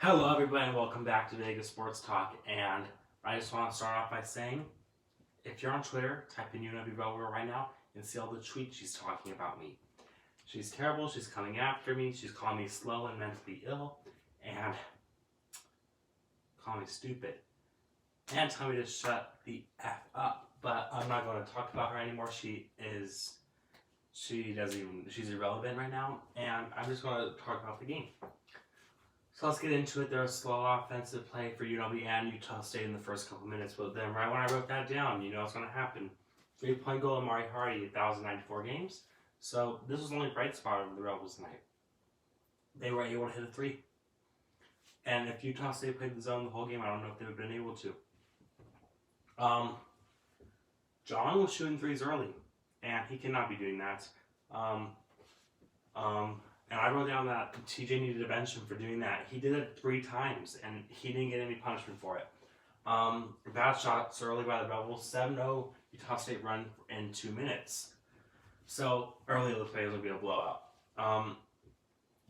Hello everybody and welcome back to Vegas Sports Talk, and I just want to start off by saying, if you're on Twitter, type in UNLV right now and see all the tweets she's talking about me. She's terrible, she's coming after me, she's calling me slow and mentally ill, and calling me stupid, and telling me to shut the F up. But I'm not going to talk about her anymore. She's irrelevant right now, and I'm just going to talk about the game. So let's get into it. There was slow offensive play for UNLV and Utah State in the first couple minutes, but then right when I wrote that down, you know what's going to happen. 3-point goal, Amari Hardy, 1,094 games. So this was the only bright spot of the Rebels tonight. They were able to hit a three. And if Utah State played the zone the whole game, I don't know if they would have been able to. John was shooting threes early, and he cannot be doing that. And I wrote down that TJ needed to bench him for doing that. He did it 3 times, and he didn't get any punishment for it. Bad shots early by the Rebels. 7-0 Utah State run in 2 minutes. So early it looked like it was going to be a blowout. And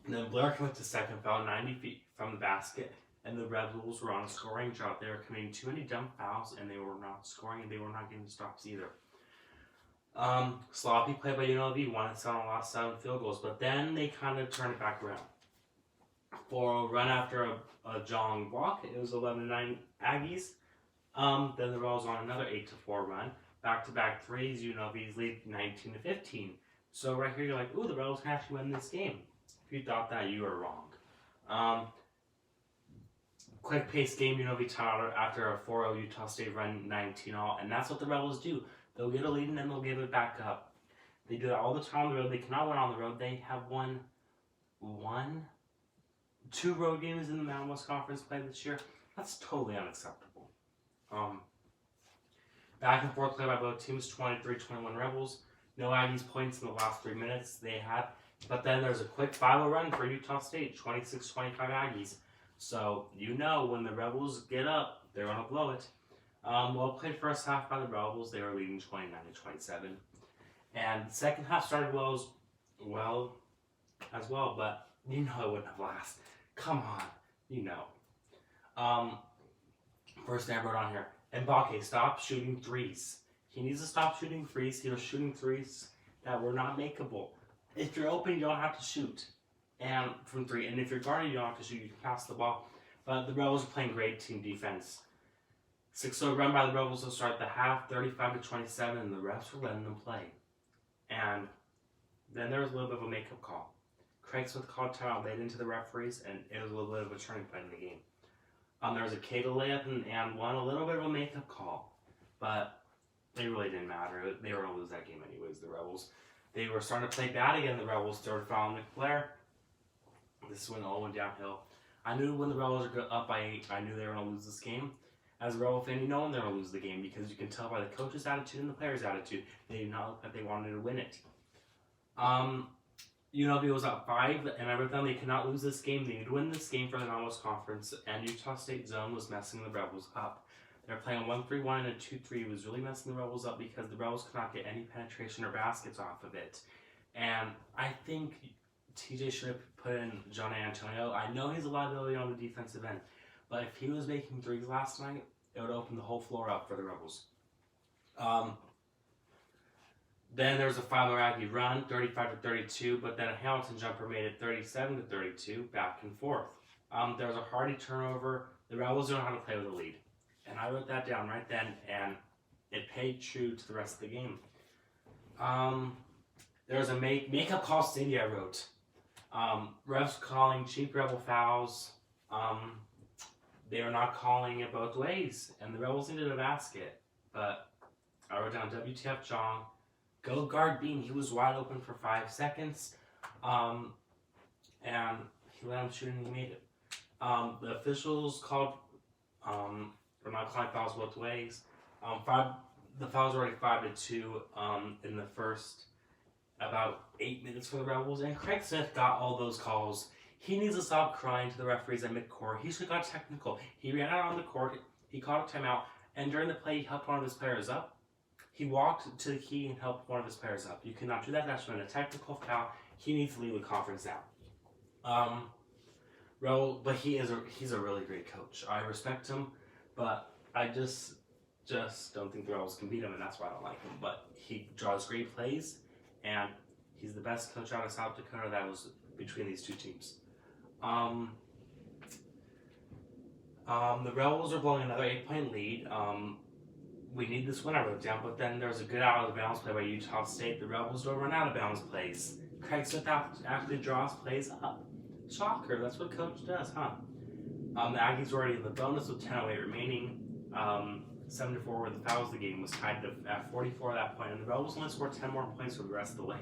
then Blair committed the second foul 90 feet from the basket, and the Rebels were on a scoring drought. They were committing too many dumb fouls, and they were not scoring, and they were not getting stops either. Sloppy play by UNLV, won it on the last 7 field goals, but then they kind of turned it back around. For a run after a Jong block, it was 11-9 Aggies. Then the Rebels on another 8-4 run. Back-to-back threes, UNLV's lead 19-15. So right here you're like, ooh, the Rebels can actually win this game. If you thought that, you were wrong. Quick pace game, UNLV tied after a 4-0 Utah State run 19-all, and that's what the Rebels do. They'll get a lead and then they'll give it back up. They do that all the time on the road. They cannot win on the road. They have won 2 road games in the Mountain West Conference play this year. That's totally unacceptable. Back and forth play by both teams, 23-21 Rebels. No Aggies points in the last 3 minutes they had. But then there's a quick 5-0 run for Utah State, 26-25 Aggies. So you know when the Rebels get up, they're going to blow it. Well played first half by the Rebels. They were leading 29-27. And the second half started well as well, but you know it wouldn't have lasted. Come on, you know. First thing I wrote on here, Mbake, stop shooting threes. He needs to stop shooting threes. He was shooting threes that were not makeable. If you're open, you don't have to shoot and from 3. And if you're guarded, you don't have to shoot. You can pass the ball. But the Rebels are playing great team defense. 6-0 run by the Rebels to start the half, 35-27, and the refs were letting them play. And then there was a little bit of a makeup call. Craig Smith called timeout late into the referees, and it was a little bit of a turning point in the game. There was a Cato layup and one a little bit of a makeup call, but it really didn't matter. They were going to lose that game anyways, the Rebels. They were starting to play bad again, the Rebels. Third foul on McFlair. This is when it all went downhill. I knew when the Rebels were up by 8, I knew they were going to lose this game. As a Rebel fan, you know when they're going to lose the game because you can tell by the coach's attitude and the player's attitude. They did not look like they wanted to win it. UNLV was up 5, and I wrote down they could not lose this game. They need to win this game for the Mountain West Conference, and Utah State zone was messing the Rebels up. They were playing a 1-3-1 and a 2-3. It was really messing the Rebels up because the Rebels could not get any penetration or baskets off of it. And I think TJ should have put in John Antonio. I know he's a liability on the defensive end, but if he was making threes last night, it would open the whole floor up for the Rebels. Then there was a 5-0 Aggie run, 35-32, but then a Hamilton jumper made it 37-32, back and forth. There was a Hardy turnover. The Rebels don't know how to play with a lead. And I wrote that down right then, and it paid true to the rest of the game. There was a makeup call Cindy I wrote. Refs calling cheap Rebel fouls. They were not calling it both ways, and the Rebels needed a basket. But I wrote down WTF Jong. Go guard Bean. He was wide open for 5 seconds. And he let him shoot and he made it. The officials called, were not calling fouls both ways. The fouls were already 5-2 in the first about 8 minutes for the Rebels, and Craig Smith got all those calls. He needs to stop crying to the referees at midcourt. He should have got technical. He ran out on the court, he called a timeout, and during the play he helped one of his players up. He walked to the key and helped one of his players up. You cannot do that. That's been a technical foul. He needs to leave the conference now. But he's a really great coach. I respect him, but I just don't think the Rebels can beat him, and that's why I don't like him. But he draws great plays, and he's the best coach out of South Dakota that was between these two teams. The Rebels are blowing another 8-point lead. We need this win, I wrote down, but then there's a good out of bounds play by Utah State. The Rebels don't run out of bounds plays. Craig Smith actually draws plays up. Shocker, that's what coach does, huh? The Aggies were already in the bonus with 10:08 remaining. 7-4 were the fouls. The game was tied at 44 at that point, and the Rebels only scored 10 more points for the rest of the way.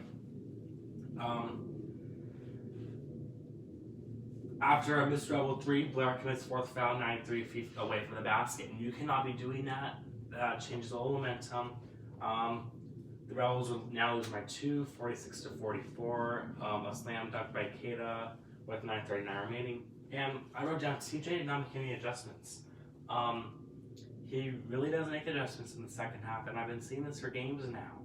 After a missed Rebel 3, Blair commits fourth foul, 9-3 feet away from the basket, and you cannot be doing that. That changes the whole momentum. The Rebels will now lose by 2, 46-44. A slam dunk by Keita with 9:39 remaining. And I wrote down TJ did not make any adjustments. He really doesn't make adjustments in the second half, and I've been seeing this for games now.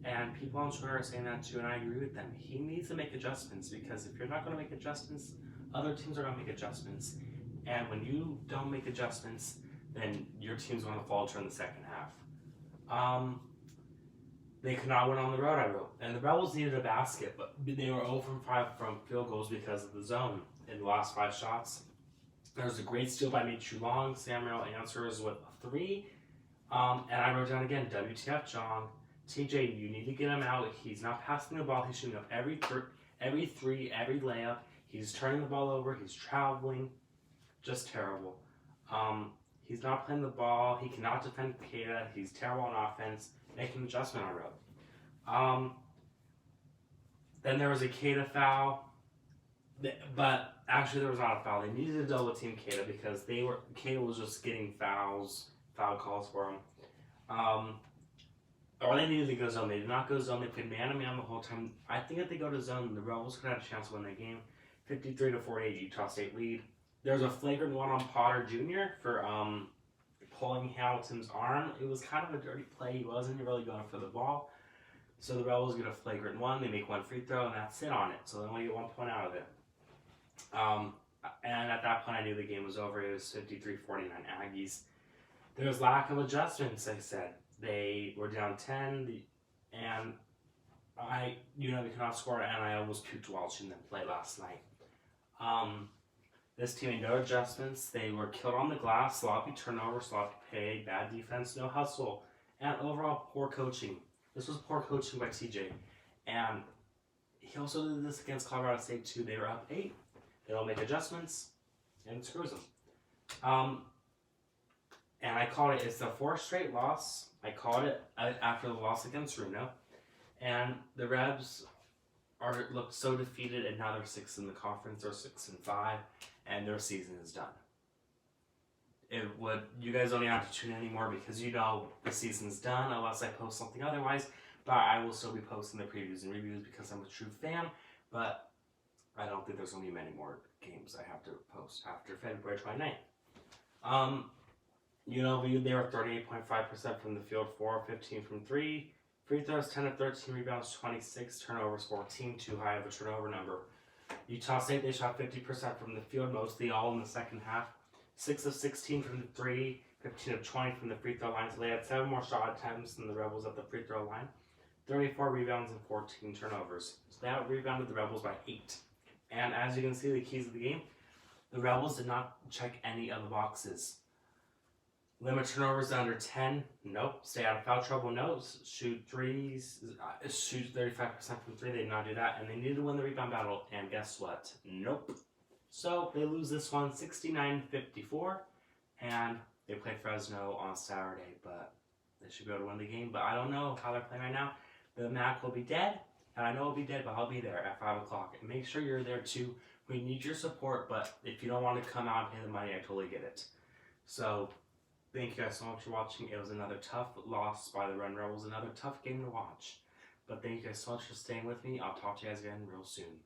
And people on Twitter are saying that too, and I agree with them. He needs to make adjustments, because if you're not going to make adjustments, other teams are going to make adjustments. And when you don't make adjustments, then your team's going to falter in the second half. They could not win on the road, I wrote. And the Rebels needed a basket, but they were 0 from 5 from field goals because of the zone in the last 5 shots. There was a great steal by Michu Long. Samuel answers with a 3. And I wrote down again, WTF Jong. TJ, you need to get him out. He's not passing the ball. He's shooting up every three, every layup. He's turning the ball over. He's traveling. Just terrible. He's not playing the ball. He cannot defend Keita. He's terrible on offense. Make an adjustment, I wrote. Then there was a Keita foul. But actually there was not a foul. They needed to double team Keita because Keita was just getting foul calls for him. Or they needed to go zone. They did not go zone. They played man-to-man the whole time. I think if they go to zone, the Rebels could have a chance to win that game. 53-48 Utah State lead. There was a flagrant one on Potter Jr. for pulling Hamilton's arm. It was kind of a dirty play. He wasn't really going for the ball. So the Rebels get a flagrant one. They make one free throw, and that's it on it. So they only get 1 point out of it. And at that point, I knew the game was over. It was 53-49 Aggies. There was lack of adjustments, like I said. They were down 10, and UNLV could not score, and I almost puked watching them play last night. This team made no adjustments. They were killed on the glass, sloppy turnover, sloppy play, bad defense, no hustle, and overall poor coaching. This was poor coaching by TJ. And he also did this against Colorado State too. They were up 8. They don't make adjustments, and it screws them. And I called it, it's the 4th straight loss. I called it after the loss against Runnin. And the Rebs look so defeated, and now they're 6th in the conference. They're 6-5, and their season is done. You guys don't even have to tune in anymore because you know the season's done unless I post something otherwise. But I will still be posting the previews and reviews because I'm a true fan. But I don't think there's going to be many more games I have to post after February 29th. UNLV, they were 38.5% from the field, 4-15 from 3. Free throws, 10-13, rebounds, 26, turnovers, 14, too high of a turnover number. Utah State, they shot 50% from the field, mostly all in the second half. 6 of 16 from the 3, 15 of 20 from the free throw line, so they had 7 more shot attempts than the Rebels at the free throw line. 34 rebounds and 14 turnovers. So they out-rebounded the Rebels by 8. And as you can see, the keys of the game, the Rebels did not check any of the boxes. Limit turnovers under 10, nope. Stay out of foul trouble, no. Shoot threes, shoot 35% from 3, they did not do that. And they needed to win the rebound battle, and guess what? Nope. So they lose this one 69-54, and they play Fresno on Saturday, but they should be able to win the game. But I don't know how they're playing right now. The MAC will be dead, and I know it'll be dead, but I'll be there at 5 o'clock. And make sure you're there too. We need your support, but if you don't want to come out and pay the money, I totally get it. So thank you guys so much for watching. It was another tough loss by the Runnin Rebels, another tough game to watch. But thank you guys so much for staying with me. I'll talk to you guys again real soon.